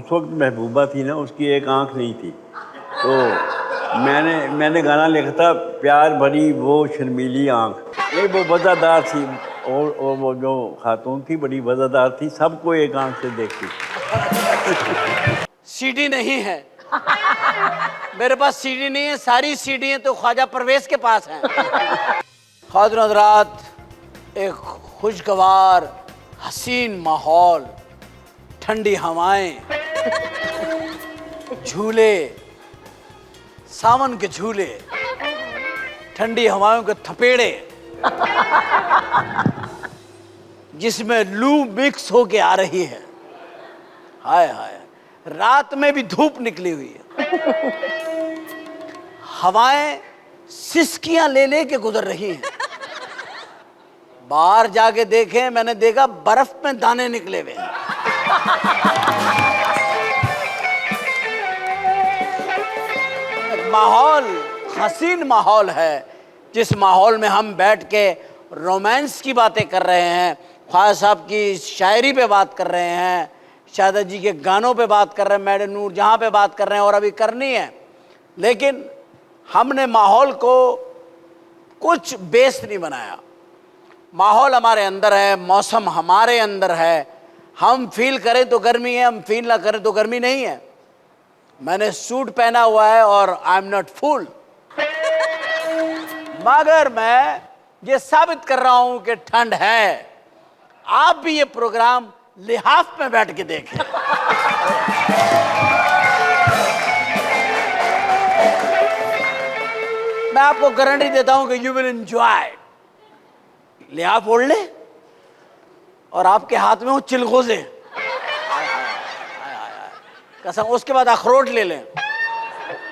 उस वक्त महबूबा थी ना, उसकी एक आंख नहीं थी। तो मैंने गाना लिखा था, प्यार भरी वो शर्मीली आंख। नहीं, वो वज़ादार थी, और वो जो खातून थी बड़ी वज़ादार थी, सबको एक आंख से देखती। सीडी नहीं है मेरे पास, सीडी नहीं है, सारी सीडी तो ख्वाजा परवेज के पास हैं। ख्वाजा हज़रात, एक खुशगवार हसीन माहौल, ठंडी हवाएं, झूले, सावन के झूले, ठंडी हवाओं के थपेड़े, जिसमें लू मिक्स होके आ रही है। हाय हाय, रात में भी धूप निकली हुई है, हवाएं सिसकियां ले ले के गुजर रही हैं। बाहर जाके देखें, मैंने देखा बर्फ में दाने निकले हुए हैं। माहौल हसीन माहौल है, जिस माहौल में हम बैठ के रोमांस की बातें कर रहे हैं, ख्वाजा साहब की शायरी पे बात कर रहे हैं, शादा जी के गानों पे बात कर रहे हैं, मैडम नूर जहाँ पे बात कर रहे हैं, और अभी करनी है। लेकिन हमने माहौल को कुछ बेस नहीं बनाया। माहौल हमारे अंदर है, मौसम हमारे अंदर है। हम फील करें तो गर्मी है, हम फील ना करें तो गर्मी नहीं है। मैंने सूट पहना हुआ है और आई एम नॉट फूल, मगर मैं ये साबित कर रहा हूं कि ठंड है। आप भी ये प्रोग्राम लिहाफ में बैठ के देखें। मैं आपको गारंटी देता हूं कि यू विल एंजॉय। लिहाफ ओढ़ ले और आपके हाथ में वो चिलगोजे, कसम, उसके बाद अखरोट ले लें,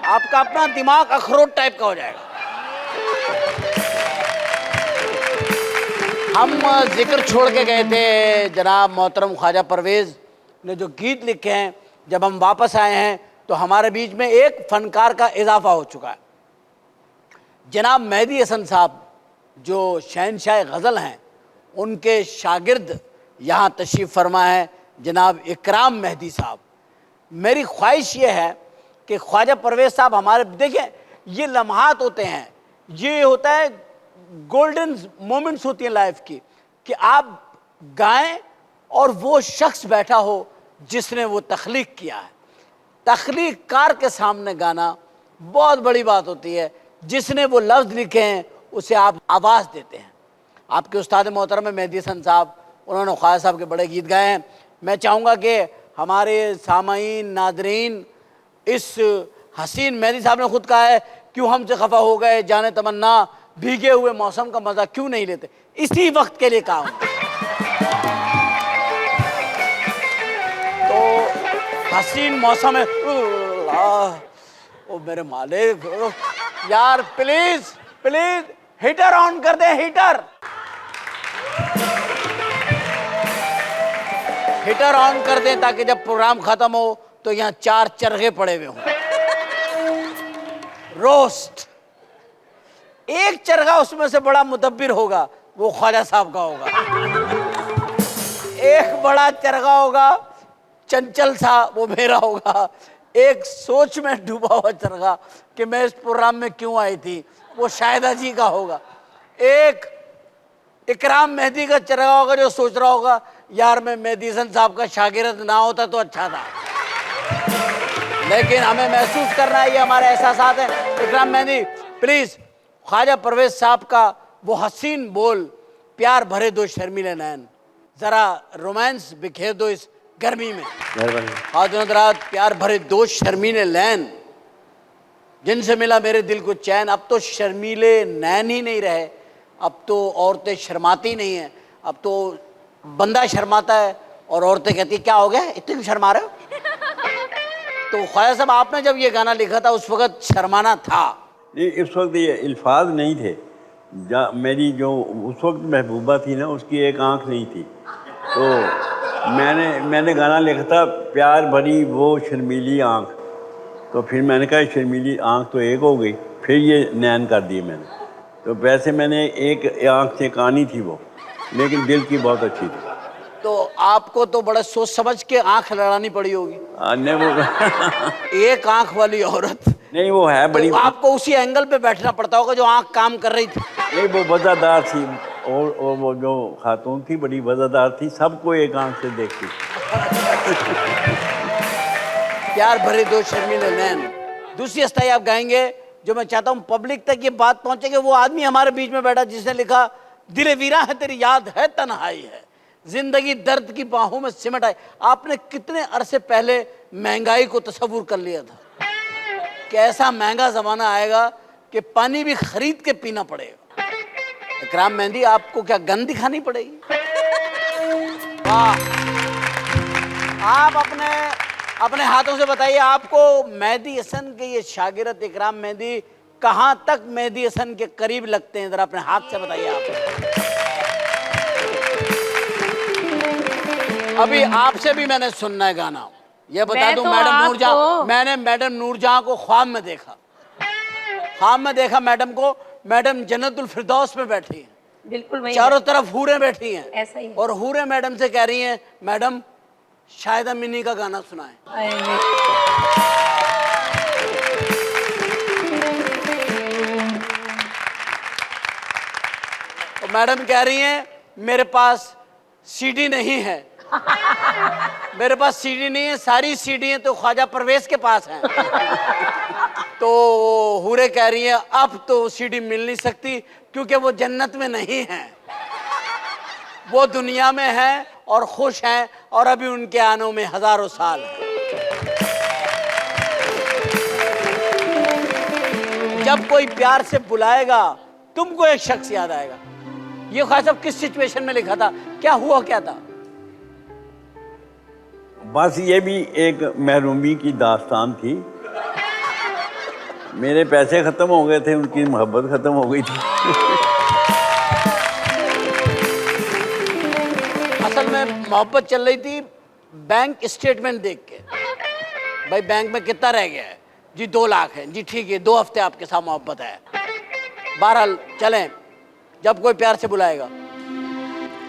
आपका अपना दिमाग अखरोट टाइप का हो जाएगा। हम जिक्र छोड़ के गए थे जनाब मोहतरम ख्वाजा परवेज ने जो गीत लिखे हैं। जब हम वापस आए हैं तो हमारे बीच में एक फनकार का इजाफा हो चुका है। जनाब मेहदी हसन साहब जो शहनशाह गज़ल हैं, उनके शागिर्द यहाँ तशरीफ़ फरमा है जनाब इकराम मेहदी साहब। मेरी ख्वाहिश ये है कि ख्वाजा परवेज साहब हमारे, देखें ये लम्हात होते हैं, ये होता है गोल्डन मोमेंट्स होती हैं लाइफ की, कि आप गाएं और वो शख्स बैठा हो जिसने वो तख्लीक किया है। तख्लीक कार के सामने गाना बहुत बड़ी बात होती है। जिसने वो लफ्ज़ लिखे हैं उसे आप आवाज़ देते हैं। आपके उस्ताद मोहतरम मेहदी हसन साहब, उन्होंने ख्वाजा साहब के बड़े गीत गाए हैं। मैं चाहूँगा कि हमारे सामाईन नादरीन, इस हसीन मेहदी साहब ने खुद कहा है, क्यों हमसे खफा हो गए जाने तमन्ना, भीगे हुए मौसम का मज़ा क्यों नहीं लेते। इसी वक्त के लिए कहा हूँ। तो हसीन मौसम है। ओ मेरे मालिक, यार प्लीज प्लीज हीटर ऑन कर दे, हीटर ऑन कर दें ताकि जब प्रोग्राम खत्म हो तो यहाँ 4 चरखे पड़े हुए हों। रोस्ट, एक चरखा उसमें से बड़ा मुदब्बिर होगा, वो ख्वाजा साहब का होगा। एक बड़ा चरखा होगा चंचल सा, वो मेरा होगा। एक सोच में डूबा हुआ चरखा कि मैं इस प्रोग्राम में क्यों आई थी, वो शायदा जी का होगा। एक इकराम मेहदी का चरखा होगा जो सोच रहा होगा, यार मैं मेहदी हसन साहब का शागिर्द ना होता तो अच्छा था। लेकिन हमें महसूस करना है, ये हमारे एहसासात हैं। इकराम मेहदी, प्लीज़ ख्वाजा परवेज साहब का वो हसीन बोल, प्यार भरे दो शर्मीले नैन, ज़रा रोमांस बिखेर दो इस गर्मी में। हज़रात, प्यार भरे दो शर्मीले नैन, जिनसे मिला मेरे दिल को चैन। अब तो शर्मीले नैन ही नहीं रहे, अब तो औरतें शर्माती नहीं हैं, अब तो बंदा शर्माता है और औरतें कहती क्या हो गया, इतने क्यों शर्मा रहे हो। तो ख्वाजा साहब, आपने जब ये गाना लिखा था उस वक्त शर्माना था? नहीं, इस वक्त ये अल्फाज नहीं थे। मेरी जो उस वक्त महबूबा थी ना, उसकी एक आंख नहीं थी। तो मैंने गाना लिखा था, प्यार भरी वो शर्मीली आंख। तो फिर मैंने कहा शर्मीली आंख तो एक हो गई, फिर ये नैन कर दिए मैंने। तो वैसे मैंने एक आंख से कहानी थी वो, लेकिन दिल की बहुत अच्छी थी। तो आपको तो बड़ा सोच समझ के आंख लड़ानी पड़ी होगी। नहीं वो एक आंख वाली औरत, नहीं वो है बड़ी, तो आपको उसी एंगल पे बैठना पड़ता होगा जो आंख काम कर रही थी। नहीं वो वज़ादार थी, और वो जो खातून थी बड़ी वज़ादार थी, सबको एक आंख से देखती। प्यार भरे दो शर्मीले नैन। दूसरी अस्थाई आप गाएंगे जो मैं चाहता हूं पब्लिक तक ये बात पहुंचे कि वो आदमी हमारे बीच में बैठा जिसने लिखा, दिले वीरा है तेरी याद है तन्हाई है, जिंदगी दर्द की बाहों में सिमट आई। आपने कितने अरसे पहले महंगाई को तस्वुर कर लिया था कि ऐसा महंगा जमाना आएगा कि पानी भी खरीद के पीना पड़ेगा। इकराम मेहंदी, आपको क्या गन दिखानी पड़ेगी? वाह! आप अपने हाथों से बताइए, आपको मेहदी हसन के ये शागिर्द इकराम मेहंदी कहां तक मेहदी हसन के करीब लगते हैं? जरा अपने हाथ से बताइए आप। अभी आपसे भी मैंने सुनना है गाना। ये बता दूं मैडम नूरजहां, मैंने मैडम नूरजहां को ख्वाब में देखा। ख्वाब में देखा मैडम को, मैडम जन्नतुल फिरदौस में बैठी हैं, बिल्कुल वही चारों तरफ हूरें बैठी हैं, ऐसा ही है। और हूरें मैडम से कह रही हैं, मैडम शायदा मिनी का गाना सुनाएं। तो मैडम कह रही हैं, मेरे पास सीडी नहीं है। मेरे पास सीडी नहीं है, सारी सीडी तो ख्वाजा परवेज के पास हैं। तो हूरे कह रही हैं, अब तो सीडी मिल नहीं सकती क्योंकि वो जन्नत में नहीं है, वो दुनिया में हैं और खुश हैं, और अभी उनके आने में हजारों साल हैं। जब कोई प्यार से बुलाएगा तुमको एक शख्स याद आएगा। ये ख्वाजा साहब किस सिचुएशन में लिखा था, क्या हुआ क्या था? बस ये भी एक महरूमी की दास्तान थी। मेरे पैसे ख़त्म हो गए थे, उनकी मोहब्बत ख़त्म हो गई थी। असल में मोहब्बत चल रही थी बैंक स्टेटमेंट देख के, भाई बैंक में कितना रह गया है जी? 2 लाख है जी, ठीक है 2 हफ्ते आपके साथ मोहब्बत है। बहरहाल चलें, जब कोई प्यार से बुलाएगा